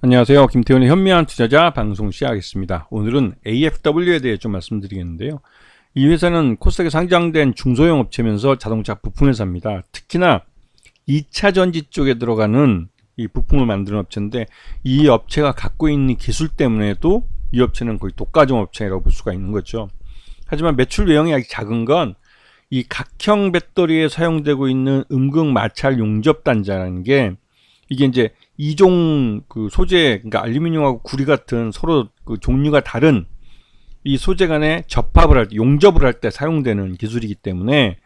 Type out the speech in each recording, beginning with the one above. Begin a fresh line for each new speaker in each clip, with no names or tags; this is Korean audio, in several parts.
안녕하세요. 김태훈의 현명한 투자자 방송 시작하겠습니다. 오늘은 AFW에 대해 좀 말씀드리겠는데요. 이 회사는 코스닥에 상장된 중소형 업체면서 자동차 부품 회사입니다. 특히나 2차 전지 쪽에 들어가는 이 부품을 만드는 업체인데, 이 업체가 갖고 있는 기술 때문에도 이 업체는 거의 독과점 업체라고 볼 수가 있는 거죠. 하지만 매출 외형이 아직 작은 건 이 각형 배터리에 사용되고 있는 음극 마찰 용접 단자라는 게, 이게 이제 이종 그 소재, 그러니까 알루미늄하고 구리 같은 서로 그 종류가 다른 이 소재 간에 접합을 할 때, 용접을 할 때 사용되는 기술이기 때문에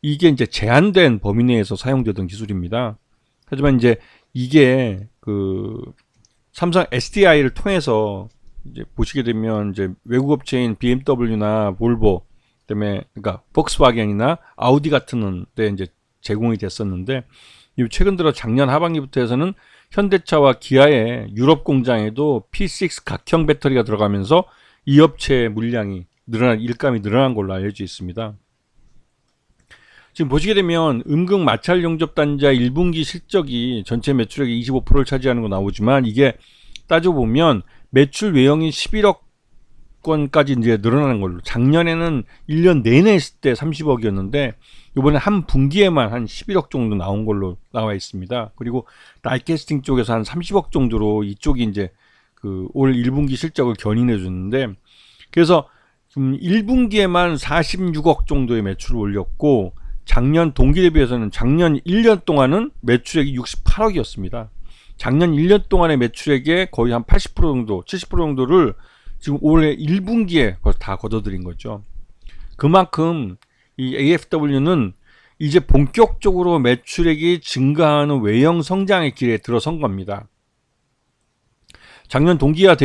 이게 이제 제한된 범위 내에서 사용되던 기술입니다. 하지만 이제 이게 그 삼성 SDI를 통해서 이제 보시게 되면 이제 외국 업체인 BMW나 볼보, 그다음에 그러니까 폭스바겐이나 아우디 같은 데 이제 제공이 됐었는데, 최근 들어 작년 하반기부터 해서는 현대차와 기아의 유럽 공장에도 P6 각형 배터리가 들어가면서 이 업체의 물량이 일감이 늘어난 걸로 알려져 있습니다. 지금 보시게 되면 음극 마찰 용접 단자 1분기 실적이 전체 매출액의 25%를 차지하는 거 나오지만, 이게 따져보면 매출 외형이 11억 건까지 이제 늘어나는 걸로, 작년에는 1년 내내 했을 때 30억이었는데 이번에 한 분기에만 한 11억 정도 나온 걸로 나와 있습니다. 그리고 다이캐스팅 쪽에서 한 30억 정도로 이쪽이 이제 그 올 1분기 실적을 견인해 줬는데, 그래서 1분기에만 46억 정도의 매출을 올렸고, 작년 동기 대비해서는 작년 1년 동안은 매출액이 68억이었습니다. 작년 1년 동안의 매출액의 거의 한 80% 정도, 70% 정도를 지금 올해 1분기에 다 걷어들인 거죠. 그만큼 이 AFW는 이제 본격적으로 매출액이 증가하는 외형 성장의 길에 들어선 겁니다. 작년 동기와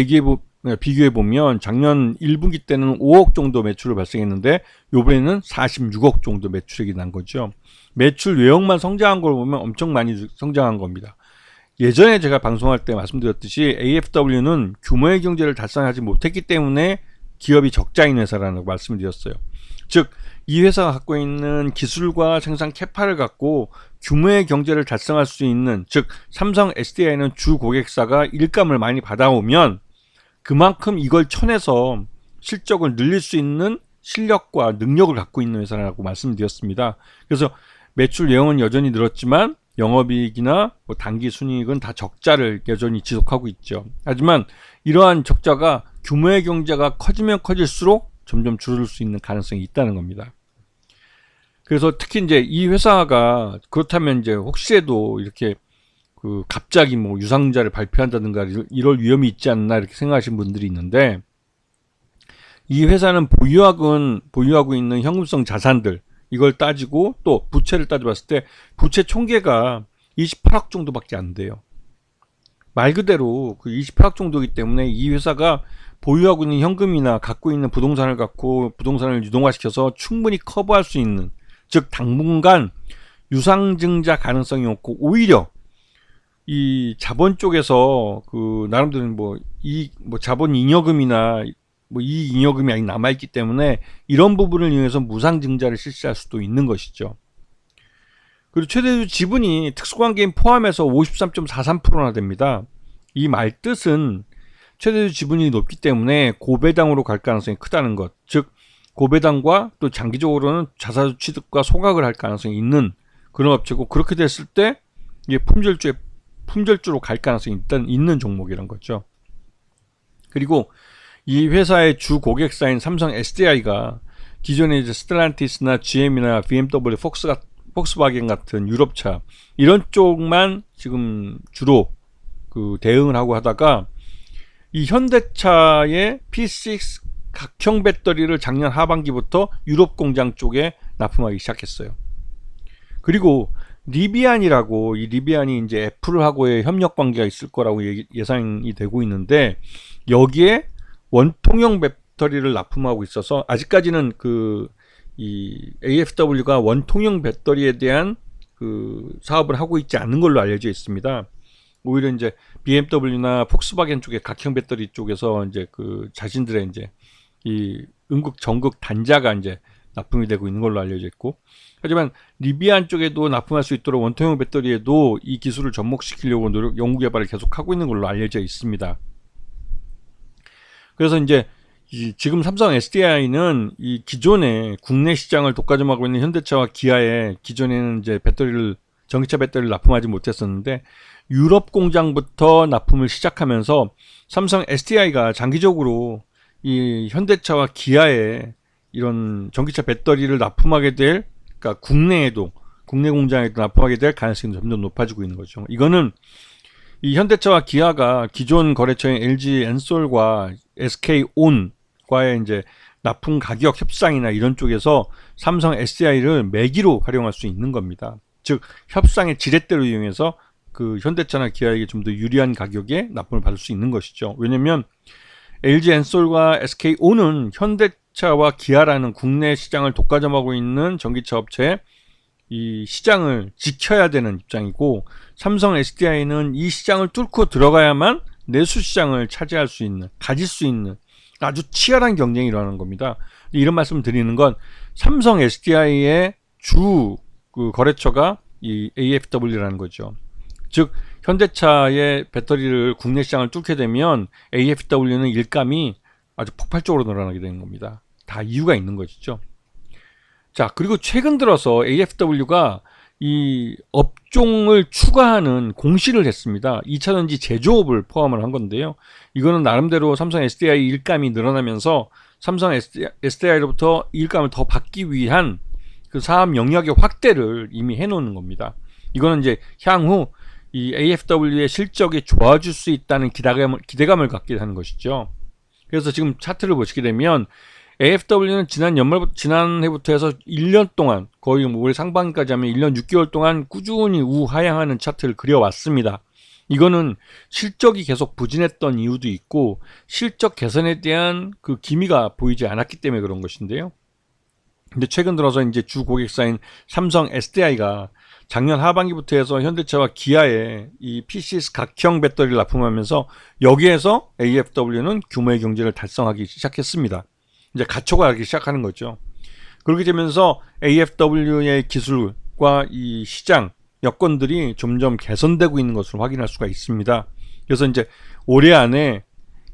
비교해 보면 작년 1분기 때는 5억 정도 매출을 발생했는데 이번에는 46억 정도 매출액이 난 거죠. 매출 외형만 성장한 걸 보면 엄청 많이 성장한 겁니다. 예전에 제가 방송할 때 말씀드렸듯이 AFW는 규모의 경제를 달성하지 못했기 때문에 기업이 적자인 회사라는 말씀을 드렸어요. 즉, 이 회사가 갖고 있는 기술과 생산 캐파를 갖고 규모의 경제를 달성할 수 있는, 즉 삼성 SDI는 주 고객사가 일감을 많이 받아오면 그만큼 이걸 쳐내서 실적을 늘릴 수 있는 실력과 능력을 갖고 있는 회사라고 말씀드렸습니다. 그래서 매출 외형은 여전히 늘었지만 영업이익이나 뭐 단기 순이익은 다 적자를 여전히 지속하고 있죠. 하지만 이러한 적자가 규모의 경제가 커지면 커질수록 점점 줄을 수 있는 가능성이 있다는 겁니다. 그래서 특히 이제 이 회사가 그렇다면 이제 혹시라도 이렇게 그 갑자기 뭐 유상자를 발표한다든가 이럴 위험이 있지 않나 이렇게 생각하시는 분들이 있는데, 이 회사는 보유하고 있는 현금성 자산들, 이걸 따지고 또 부채를 따져봤을 때 부채 총계가 28억 정도밖에 안 돼요. 말 그대로 그 28억 정도이기 때문에 이 회사가 보유하고 있는 현금이나 갖고 있는 부동산을 갖고 부동산을 유동화시켜서 충분히 커버할 수 있는, 즉 당분간 유상증자 가능성이 없고, 오히려 이 자본 쪽에서 그 나름대로 뭐 자본 잉여금이나 뭐 이 잉여금이 아직 남아있기 때문에 이런 부분을 이용해서 무상증자를 실시할 수도 있는 것이죠. 그리고 최대주 지분이 특수관계인 포함해서 53.43%나 됩니다. 이 말 뜻은 최대주 지분이 높기 때문에 고배당으로 갈 가능성이 크다는 것, 즉 고배당과 또 장기적으로는 자사주 취득과 소각을 할 가능성이 있는 그런 업체고, 그렇게 됐을 때 이게 품절주로 갈 가능성이 일단 있는 종목이란 거죠. 그리고 이 회사의 주 고객사인 삼성 SDI가 기존에 이제 스텔란티스나 GM이나 BMW, 폭스바겐 같은 유럽차 이런 쪽만 지금 주로 그 대응을 하고 하다가, 이 현대차의 P6 각형 배터리를 작년 하반기부터 유럽 공장 쪽에 납품하기 시작했어요. 그리고 리비안이라고, 이 리비안이 이제 애플하고의 협력 관계가 있을 거라고 예상이 되고 있는데, 여기에 원통형 배터리를 납품하고 있어서 아직까지는 이 AFW가 원통형 배터리에 대한 그 사업을 하고 있지 않는 걸로 알려져 있습니다. 오히려 이제 BMW나 폭스바겐 쪽의 각형 배터리 쪽에서 이제 그 자신들의 이제 이 음극 전극 단자가 이제 납품이 되고 있는 걸로 알려져 있고, 하지만 리비안 쪽에도 납품할 수 있도록 원통형 배터리에도 이 기술을 접목시키려고 연구 개발을 계속하고 있는 걸로 알려져 있습니다. 그래서 이제 지금 삼성 SDI는 이 기존의 국내 시장을 독과점하고 있는 현대차와 기아에 기존에는 이제 전기차 배터리를 납품하지 못했었는데, 유럽 공장부터 납품을 시작하면서 삼성 SDI가 장기적으로 이 현대차와 기아에 이런 전기차 배터리를 납품하게 될, 그러니까 국내 공장에도 납품하게 될 가능성이 점점 높아지고 있는 거죠. 이거는 이 현대차와 기아가 기존 거래처인 LG 엔솔과 SK온과의 이제 납품 가격 협상이나 이런 쪽에서 삼성 SDI를 매기로 활용할 수 있는 겁니다. 즉 협상의 지렛대로 이용해서 그 현대차나 기아에게 좀 더 유리한 가격에 납품을 받을 수 있는 것이죠. 왜냐면 LG 엔솔과 SK온은 현대차와 기아라는 국내 시장을 독과점하고 있는 전기차 업체의 이 시장을 지켜야 되는 입장이고, 삼성 SDI는 이 시장을 뚫고 들어가야만 내수 시장을 차지할 수 있는, 가질 수 있는 아주 치열한 경쟁이 일어나는 겁니다. 이런 말씀을 드리는 건 삼성 SDI의 주 그 거래처가 이 AFW라는 거죠. 즉 현대차의 배터리를 국내 시장을 뚫게 되면 AFW는 일감이 아주 폭발적으로 늘어나게 되는 겁니다. 다 이유가 있는 것이죠. 자, 그리고 최근 들어서 AFW가 이 업종을 추가하는 공시를 했습니다. 2차전지 제조업을 포함을 한 건데요. 이거는 나름대로 삼성 SDI 일감이 늘어나면서 삼성 SDI로부터 일감을 더 받기 위한 그 사업 영역의 확대를 이미 해놓는 겁니다. 이거는 이제 향후 이 AFW의 실적이 좋아질 수 있다는 기대감을 갖게 하는 것이죠. 그래서 지금 차트를 보시게 되면 AFW는 지난해부터 해서 1년 동안, 거의 올해 상반기까지 하면 1년 6개월 동안 꾸준히 우하향하는 차트를 그려왔습니다. 이거는 실적이 계속 부진했던 이유도 있고, 실적 개선에 대한 그 기미가 보이지 않았기 때문에 그런 것인데요. 근데 최근 들어서 이제 주 고객사인 삼성 SDI가 작년 하반기부터 해서 현대차와 기아에 이 PCS 각형 배터리를 납품하면서 여기에서 AFW는 규모의 경제를 달성하기 시작했습니다. 이제 가초가 하기 시작하는 거죠. 그렇게 되면서 AFW의 기술과 이 시장 여건들이 점점 개선되고 있는 것을 확인할 수가 있습니다. 그래서 이제 올해 안에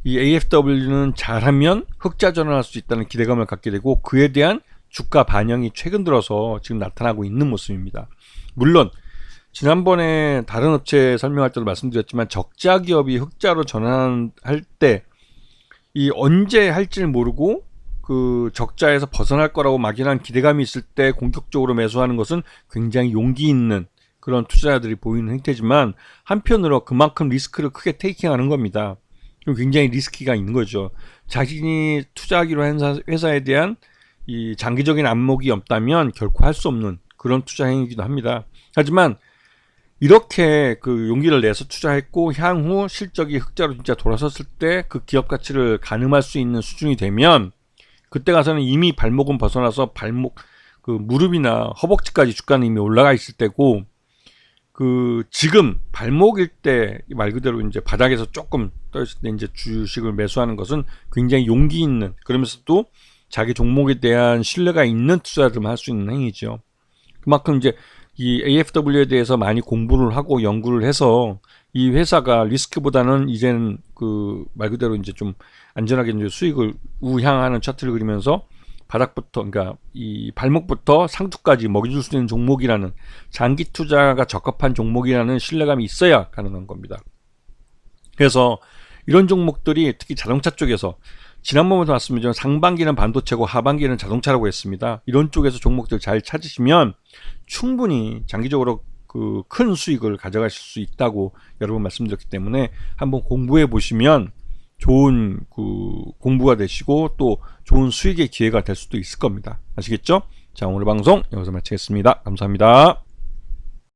이 AFW는 잘하면 흑자 전환할 수 있다는 기대감을 갖게 되고, 그에 대한 주가 반영이 최근 들어서 지금 나타나고 있는 모습입니다. 물론 지난번에 다른 업체 설명할 때도 말씀드렸지만, 적자 기업이 흑자로 전환할 때 이 언제 할지를 모르고 그 적자에서 벗어날 거라고 막연한 기대감이 있을 때 공격적으로 매수하는 것은 굉장히 용기 있는 그런 투자자들이 보이는 행태지만, 한편으로 그만큼 리스크를 크게 테이킹하는 겁니다. 굉장히 리스키가 있는 거죠. 자신이 투자하기로 한 회사에 대한 이 장기적인 안목이 없다면 결코 할 수 없는 그런 투자 행위이기도 합니다. 하지만 이렇게 그 용기를 내서 투자했고 향후 실적이 흑자로 진짜 돌아섰을 때 그 기업 가치를 가늠할 수 있는 수준이 되면, 그때 가서는 이미 발목은 벗어나서 그 무릎이나 허벅지까지 주가는 이미 올라가 있을 때고, 그 지금 발목일 때 말 그대로 이제 바닥에서 조금 떨어질 때 이제 주식을 매수하는 것은 굉장히 용기 있는, 그러면서도 자기 종목에 대한 신뢰가 있는 투자들만 할 수 있는 행위죠. 그만큼 이제 이 AFW에 대해서 많이 공부를 하고 연구를 해서 이 회사가 리스크보다는 이제는 그 말 그대로 이제 좀 안전하게 이제 수익을 우향하는 차트를 그리면서 바닥부터, 그러니까 이 발목부터 상투까지 먹여줄 수 있는 종목이라는, 장기 투자가 적합한 종목이라는 신뢰감이 있어야 가능한 겁니다. 그래서 이런 종목들이 특히 자동차 쪽에서 지난번부터 말씀드렸지만 상반기는 반도체고 하반기는 자동차라고 했습니다. 이런 쪽에서 종목들 잘 찾으시면 충분히 장기적으로 그 큰 수익을 가져가실 수 있다고 여러 번 말씀드렸기 때문에 한번 공부해 보시면 좋은 그 공부가 되시고 또 좋은 수익의 기회가 될 수도 있을 겁니다. 아시겠죠? 자, 오늘 방송 여기서 마치겠습니다. 감사합니다.